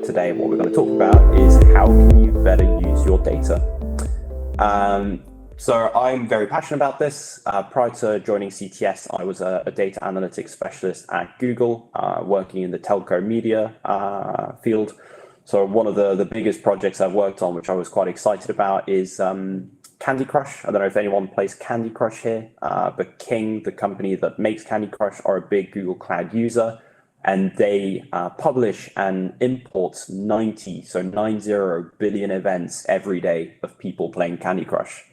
today, what we're going to talk about is how can you better use your data. So I'm very passionate about this. Prior to joining CTS, I was a data analytics specialist at Google, working in the telco media field. So one of the biggest projects I've worked on, which I was quite excited about, is Candy Crush. I don't know if anyone plays Candy Crush here, but King, the company that makes Candy Crush, are a big Google Cloud user, and they publish and import 90 billion events every day of people playing Candy Crush.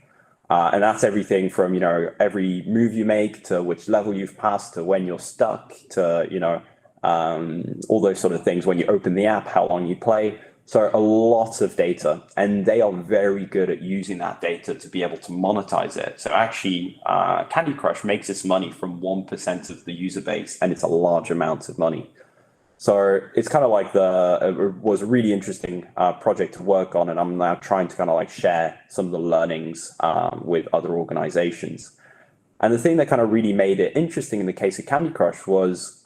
And that's everything from, every move you make to which level you've passed to when you're stuck to, all those sort of things. When you open the app, how long you play. So a lot of data, and they are very good at using that data to be able to monetize it. So actually, Candy Crush makes its money from 1% of the user base, and it's a large amount of money. So it's kind of like it was a really interesting project to work on, and I'm now trying to kind of like share some of the learnings with other organizations. And the thing that kind of really made it interesting in the case of Candy Crush was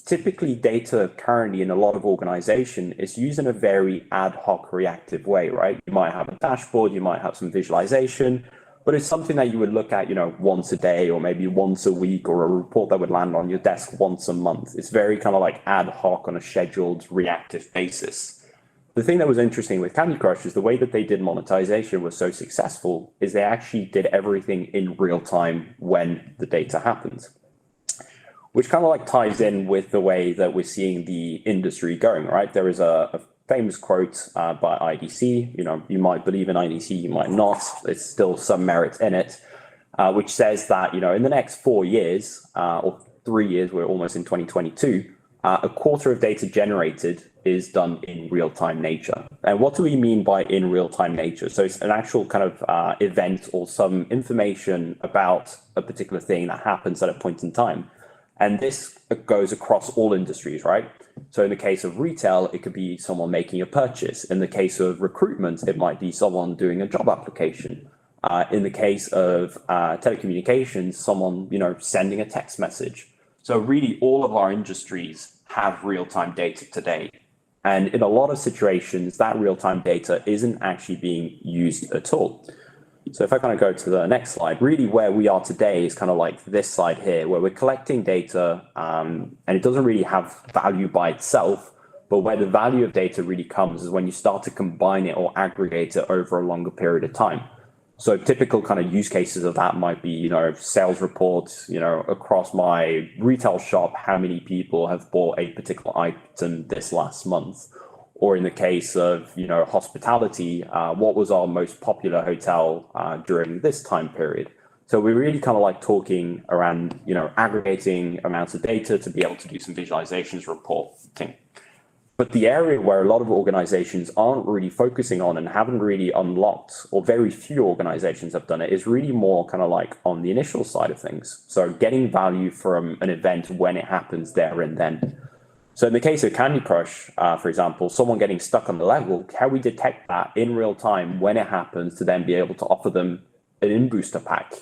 typically data currently in a lot of organization is used in a very ad hoc reactive way, right? You might have a dashboard, you might have some visualization, but it's something that you would look at, once a day or maybe once a week, or a report that would land on your desk once a month. It's very kind of like ad hoc on a scheduled reactive basis. The thing that was interesting with Candy Crush is the way that they did monetization was so successful is they actually did everything in real time when the data happens, which kind of like ties in with the way that we're seeing the industry going, right? There is a famous quote by IDC, you might believe in IDC, you might not, there's still some merit in it, which says that, in the next 4 years, or 3 years, we're almost in 2022, a quarter of data generated is done in real-time nature. And what do we mean by in real-time nature? So it's an actual kind of event or some information about a particular thing that happens at a point in time. And this goes across all industries, right? So in the case of retail, it could be someone making a purchase. In the case of recruitment, it might be someone doing a job application. In the case of telecommunications, someone, sending a text message. So really all of our industries have real-time data today. And in a lot of situations, that real-time data isn't actually being used at all. So if I kind of go to the next slide, really where we are today is kind of like this slide here, where we're collecting data, and it doesn't really have value by itself, but where the value of data really comes is when you start to combine it or aggregate it over a longer period of time. So typical kind of use cases of that might be, sales reports, across my retail shop, how many people have bought a particular item this last month? Or in the case of, hospitality, what was our most popular hotel during this time period? So we're really kind of like talking around, aggregating amounts of data to be able to do some visualizations, reporting. But the area where a lot of organizations aren't really focusing on and haven't really unlocked, or very few organizations have done it, is really more kind of like on the initial side of things. So getting value from an event when it happens there and then. So in the case of Candy Crush, for example, someone getting stuck on the level, how we detect that in real time when it happens to then be able to offer them an in-booster pack.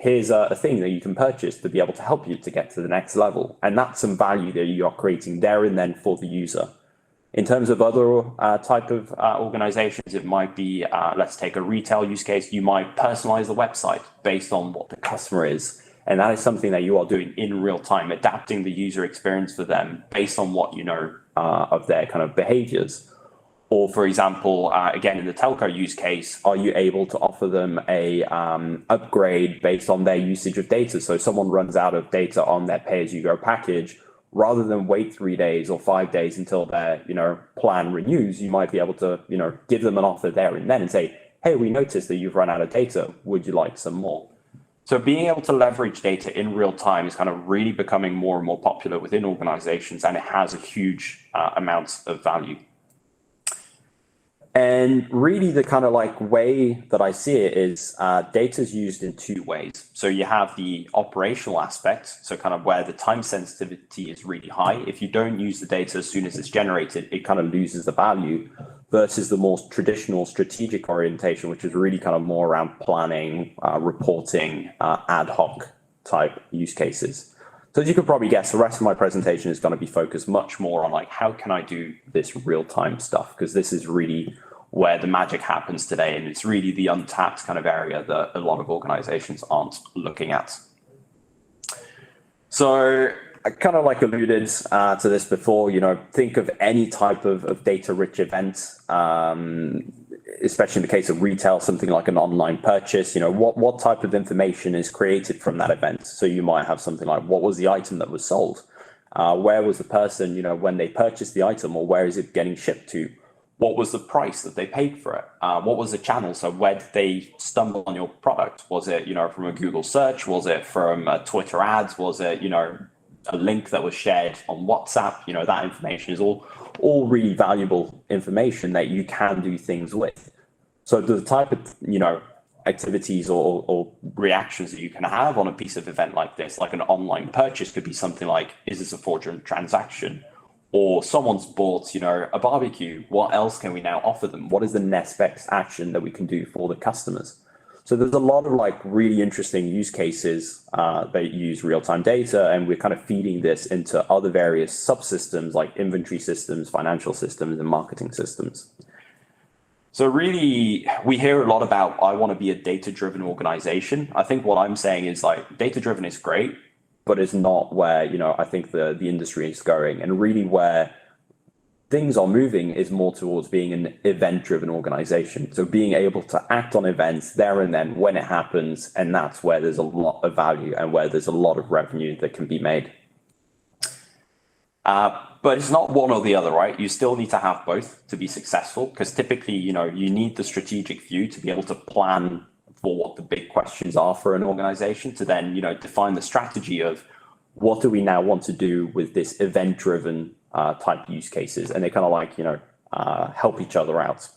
Here's a thing that you can purchase to be able to help you to get to the next level. And that's some value that you are creating there and then for the user. In terms of other type of organizations, it might be, let's take a retail use case. You might personalize the website based on what the customer is. And that is something that you are doing in real time, adapting the user experience for them based on what you know of their kind of behaviors. Or for example, again, in the telco use case, are you able to offer them a upgrade based on their usage of data? So someone runs out of data on their pay-as-you-go package, rather than wait 3 days or 5 days until their plan renews, you might be able to give them an offer there and then and say, hey, we noticed that you've run out of data. Would you like some more? So being able to leverage data in real time is kind of really becoming more and more popular within organizations, and it has a huge amount of value. And really the kind of like way that I see it is data is used in two ways. So you have the operational aspect, so kind of where the time sensitivity is really high. If you don't use the data as soon as it's generated, it kind of loses the value, versus the more traditional strategic orientation, which is really kind of more around planning, reporting, ad hoc type use cases. So as you could probably guess, the rest of my presentation is going to be focused much more on like, how can I do this real-time stuff? Because this is really where the magic happens today. And it's really the untapped kind of area that a lot of organizations aren't looking at. So I kind of like alluded to this before, think of any type of data-rich event, especially in the case of retail, something like an online purchase, what type of information is created from that event? So you might have something like, what was the item that was sold? Where was the person, when they purchased the item, or where is it getting shipped to? What was the price that they paid for it? What was the channel? So where did they stumble on your product? Was it, from a Google search? Was it from Twitter ads? Was it, a link that was shared on WhatsApp? That information is all really valuable information that you can do things with. So the type of, activities or reactions that you can have on a piece of event like this, like an online purchase, could be something like, is this a fraudulent transaction? Or someone's bought, a barbecue. What else can we now offer them? What is the next best action that we can do for the customers? So there's a lot of like really interesting use cases that use real-time data, and we're kind of feeding this into other various subsystems like inventory systems, financial systems, and marketing systems. So really, we hear a lot about, I want to be a data-driven organization. I think what I'm saying is like, data-driven is great, but it's not where, I think the industry is going. And really where things are moving is more towards being an event-driven organization. So being able to act on events there and then when it happens, and that's where there's a lot of value and where there's a lot of revenue that can be made. But it's not one or the other, right? You still need to have both to be successful, because typically, you need the strategic view to be able to plan for what the big questions are for an organization, to then, define the strategy of what do we now want to do with this event-driven type use cases. And they kind of like, help each other out.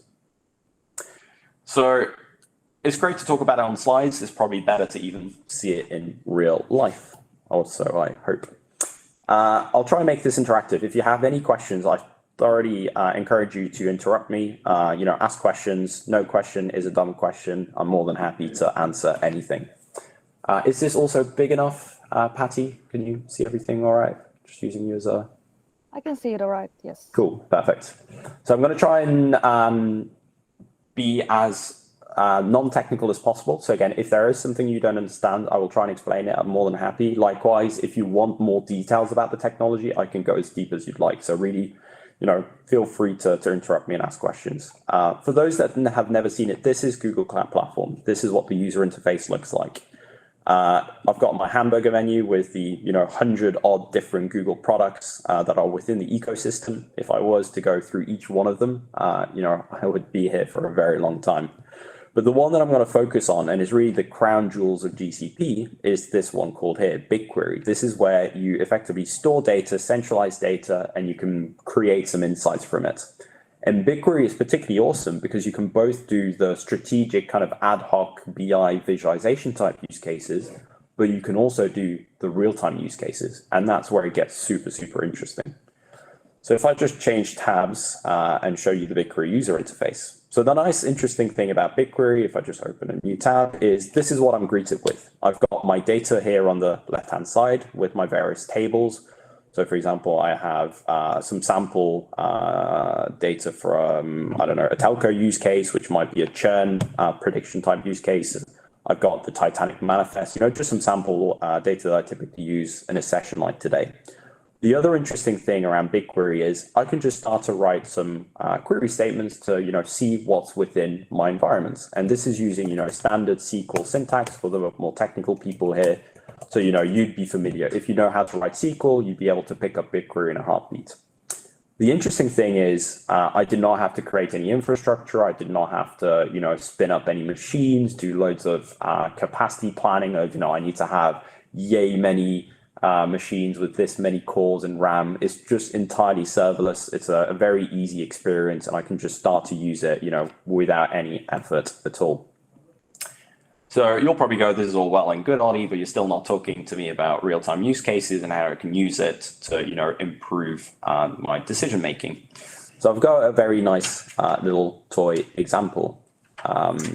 So it's great to talk about it on slides. It's probably better to even see it in real life also, I hope. I'll try and make this interactive. If you have any questions, I thoroughly encourage you to interrupt me, ask questions. No question is a dumb question. I'm more than happy to answer anything. Is this also big enough, Patty? Can you see everything all right? Just using you as a... I can see it all right, yes. Cool, perfect. So I'm going to try and be as non-technical as possible. So again, if there is something you don't understand, I will try and explain it. I'm more than happy. Likewise, if you want more details about the technology, I can go as deep as you'd like. So really, feel free to interrupt me and ask questions. For those that have never seen it, this is Google Cloud Platform. This is what the user interface looks like. I've got my hamburger menu with the 100 odd different Google products that are within the ecosystem. If I was to go through each one of them, I would be here for a very long time. But the one that I'm going to focus on, and is really the crown jewels of GCP, is this one called here, BigQuery. This is where you effectively store data, centralize data, and you can create some insights from it. And BigQuery is particularly awesome because you can both do the strategic kind of ad hoc BI visualization type use cases, but you can also do the real-time use cases. And that's where it gets super, super interesting. So if I just change tabs and show you the BigQuery user interface. So the nice, interesting thing about BigQuery, if I just open a new tab, is this is what I'm greeted with. I've got my data here on the left-hand side with my various tables. So for example, I have some sample data from, I don't know, a telco use case, which might be a churn prediction type use case. I've got the Titanic manifest, just some sample data that I typically use in a session like today. The other interesting thing around BigQuery is I can just start to write some query statements to, see what's within my environments. And this is using, standard SQL syntax for the more technical people here. So, you'd be familiar. If you know how to write SQL, you'd be able to pick up BigQuery in a heartbeat. The interesting thing is I did not have to create any infrastructure. I did not have to, spin up any machines, do loads of capacity planning of, I need to have yay many machines with this many cores and RAM. It's just entirely serverless. It's a very easy experience, and I can just start to use it, without any effort at all. So you'll probably go, this is all well and good, Oli, but you're still not talking to me about real-time use cases and how I can use it to, improve my decision-making. So I've got a very nice little toy example,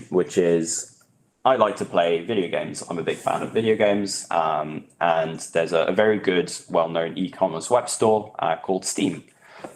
which is I like to play video games. I'm a big fan of video games. And there's a very good, well-known e-commerce web store called Steam.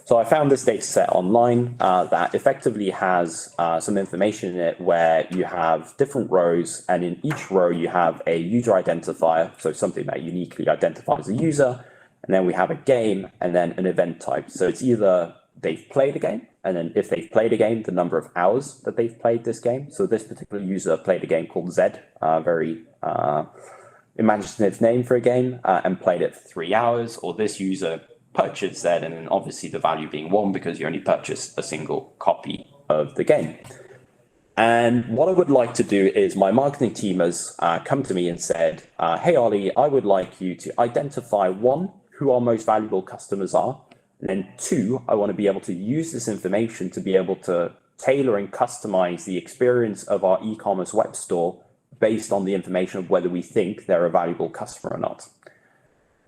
So I found this data set online that effectively has some information in it where you have different rows, and in each row you have a user identifier, so something that uniquely identifies a user, and then we have a game and then an event type. So it's either they've played a game, and then if they've played a game, the number of hours that they've played this game. So this particular user played a game called Z, very imaginative name for a game, and played it for 3 hours, or this user purchased Z, and then obviously the value being 1 because you only purchased a single copy of the game. And what I would like to do is my marketing team has come to me and said, hey, Oli, I would like you to identify 1, who our most valuable customers are. And then 2, I want to be able to use this information to be able to tailor and customize the experience of our e-commerce web store based on the information of whether we think they're a valuable customer or not.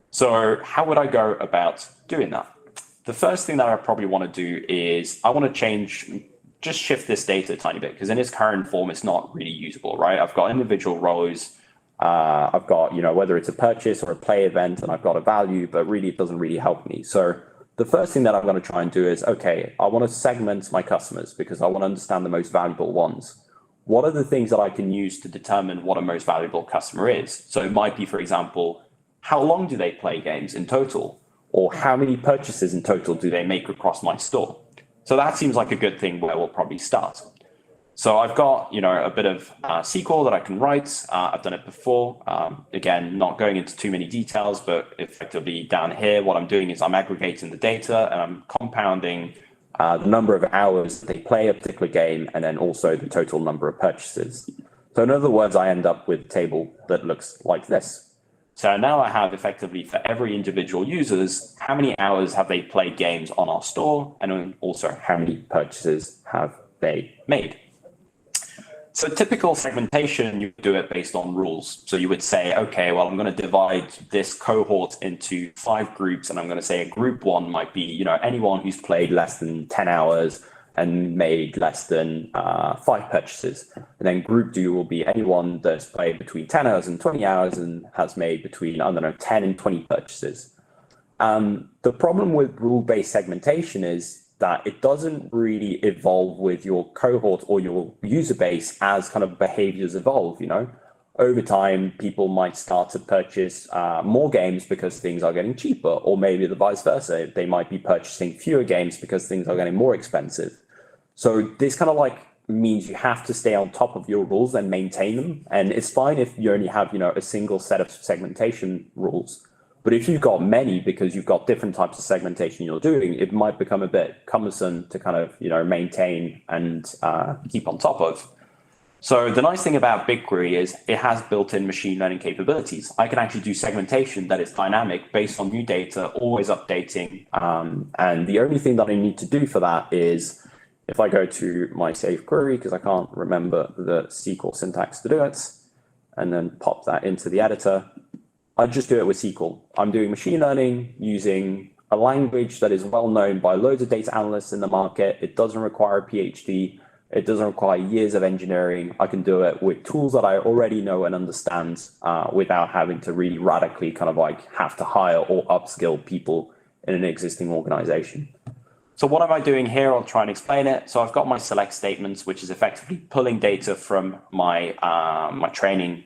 So how would I go about doing that? The first thing that I probably want to do is I want to just shift this data a tiny bit, because in its current form, it's not really usable, right? I've got individual rows. I've got, whether it's a purchase or a play event, and I've got a value, but really it doesn't really help me. So the first thing that I'm going to try and do is, okay, I want to segment my customers because I want to understand the most valuable ones. What are the things that I can use to determine what a most valuable customer is? So it might be, for example, how long do they play games in total? Or how many purchases in total do they make across my store? So that seems like a good thing where we'll probably start. So I've got, a bit of SQL that I can write. I've done it before. Again, not going into too many details, but effectively down here, what I'm doing is I'm aggregating the data and I'm compounding the number of hours they play a particular game, and then also the total number of purchases. So in other words, I end up with a table that looks like this. So now I have effectively for every individual users, how many hours have they played games on our store, and then also how many purchases have they made. So typical segmentation, you do it based on rules. So you would say, okay, well, I'm going to divide this cohort into 5 groups, and I'm going to say a group 1 might be, anyone who's played less than 10 hours and made less than 5 purchases. And then group 2 will be anyone that's played between 10 hours and 20 hours and has made between, 10 and 20 purchases. The problem with rule-based segmentation is that it doesn't really evolve with your cohort or your user base as kind of behaviors evolve. Over time, people might start to purchase more games because things are getting cheaper, or maybe the vice versa. They might be purchasing fewer games because things are getting more expensive. So this kind of means you have to stay on top of your rules and maintain them. And it's fine if you only have, a single set of segmentation rules. But if you've got many, because you've got different types of segmentation you're doing, it might become a bit cumbersome to kind of, maintain and keep on top of. So the nice thing about BigQuery is it has built-in machine learning capabilities. I can actually do segmentation that is dynamic based on new data, always updating. And the only thing that I need to do for that is if I go to my save query, because I can't remember the SQL syntax to do it, and then pop that into the editor, I just do it with SQL. I'm doing machine learning using a language that is well known by loads of data analysts in the market. It doesn't require a PhD. It doesn't require years of engineering. I can do it with tools that I already know and understand without having to really radically kind of have to hire or upskill people in an existing organization. So what am I doing here? I'll try and explain it. So I've got my select statements, which is effectively pulling data from my my training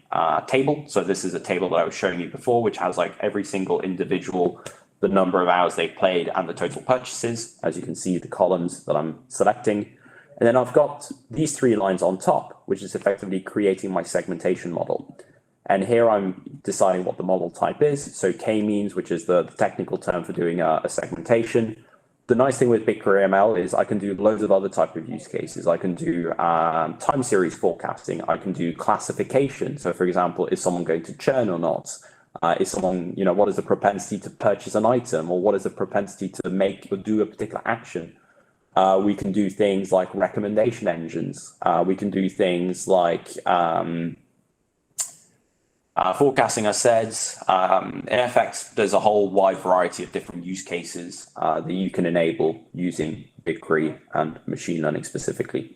table. So this is a table that I was showing you before, which has every single individual, the number of hours they played and the total purchases. As you can see, the columns that I'm selecting. And then I've got these 3 lines on top, which is effectively creating my segmentation model. And here I'm deciding what the model type is. So k-means, which is the technical term for doing a segmentation. The nice thing with BigQuery ML is I can do loads of other type of use cases. I can do time series forecasting. I can do classification. So for example, is someone going to churn or not? Is someone, what is the propensity to purchase an item, or what is the propensity to make or do a particular action? We can do things like recommendation engines. We can do things like forecasting, I said. In effect, there's a whole wide variety of different use cases that you can enable using BigQuery and machine learning specifically.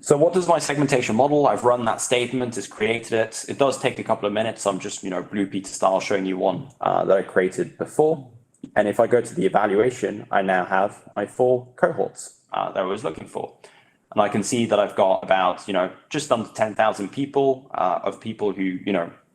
So what does my segmentation model? I've run that statement, it's created it. It does take a couple of minutes. I'm just, Blue Peter style showing you one that I created before. And if I go to the evaluation, I now have my 4 cohorts that I was looking for. And I can see that I've got about, just under 10,000 people of people who,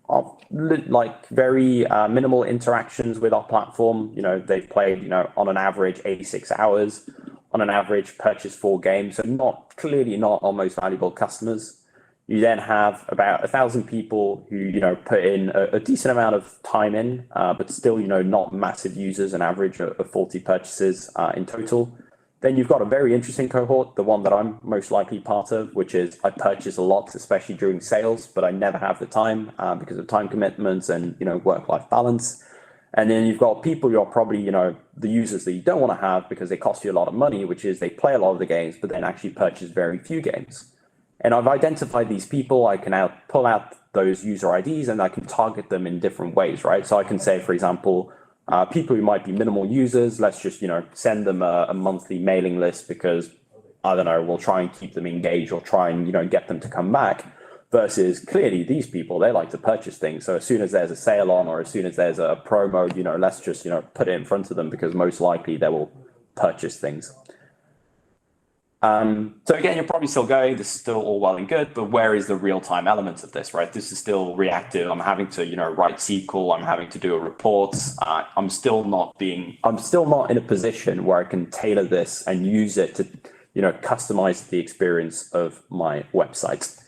are like very minimal interactions with our platform. They've played, on an average 86 hours, on an average purchased 4 games. So clearly not our most valuable customers. You then have about 1,000 people who, put in a decent amount of time in, but still, not massive users, an average of 40 purchases in total. Then you've got a very interesting cohort, the one that I'm most likely part of, which is I purchase a lot, especially during sales, but I never have the time because of time commitments and, work-life balance. And then you've got people who are probably, the users that you don't want to have because they cost you a lot of money, which is they play a lot of the games, but then actually purchase very few games. And I've identified these people. I can now pull out those user IDs and I can target them in different ways, right? So I can say, for example, people who might be minimal users, let's just, send them a monthly mailing list because, I don't know, we'll try and keep them engaged or try and, get them to come back. Versus clearly these people, they like to purchase things. So as soon as there's a sale on or as soon as there's a promo, let's just, put it in front of them because most likely they will purchase things. So again, you're probably still going, this is still all well and good, but where is the real-time element of this, right? This is still reactive. I'm having to, write SQL. I'm having to do a report. I'm still not in a position where I can tailor this and use it to, customize the experience of my website.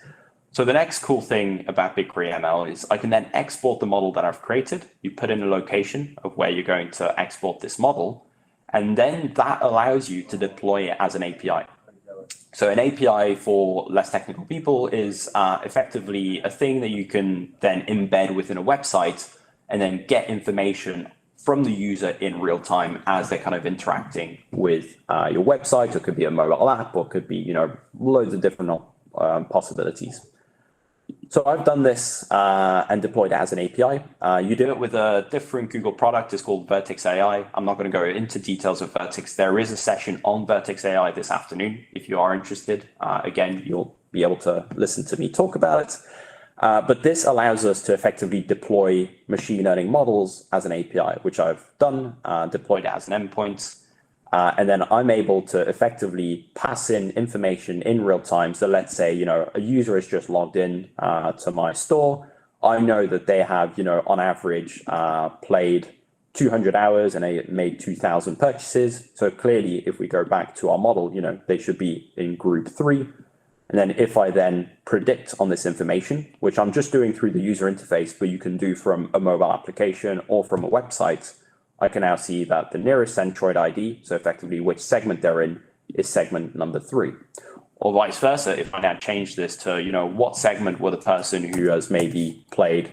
So the next cool thing about BigQuery ML is I can then export the model that I've created. You put in a location of where you're going to export this model, and then that allows you to deploy it as an API. So an API for less technical people is effectively a thing that you can then embed within a website and then get information from the user in real time as they're kind of interacting with your website. It could be a mobile app or it could be, loads of different possibilities. So I've done this and deployed it as an API. You do it with a different Google product. It's called Vertex AI. I'm not going to go into details of Vertex. There is a session on Vertex AI this afternoon. If you are interested, again, you'll be able to listen to me talk about it. But this allows us to effectively deploy machine learning models as an API, which I've done, deployed it as an endpoint. And then I'm able to effectively pass in information in real time. So let's say, a user is just logged in to my store. I know that they have, on average, played 200 hours and they made 2,000 purchases. So clearly, if we go back to our model, they should be in group 3. And then if I then predict on this information, which I'm just doing through the user interface, but you can do from a mobile application or from a website, I can now see that the nearest Centroid ID, so effectively which segment they're in, is segment number 3. Or vice versa, if I now change this to, what segment were the person who has maybe played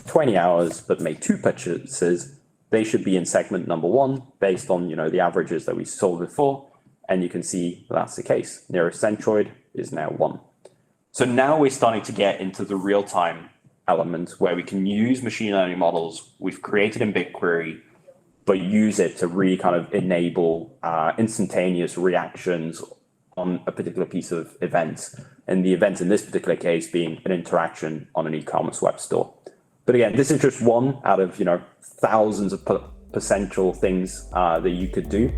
20 hours but made 2 purchases, they should be in segment number 1 based on, the averages that we saw before. And you can see that's the case. Nearest Centroid is now 1. So now we're starting to get into the real-time element where we can use machine learning models we've created in BigQuery, but use it to really kind of enable instantaneous reactions on a particular piece of event. And the event in this particular case being an interaction on an e-commerce web store. But again, this is just one out of, thousands of potential things that you could do.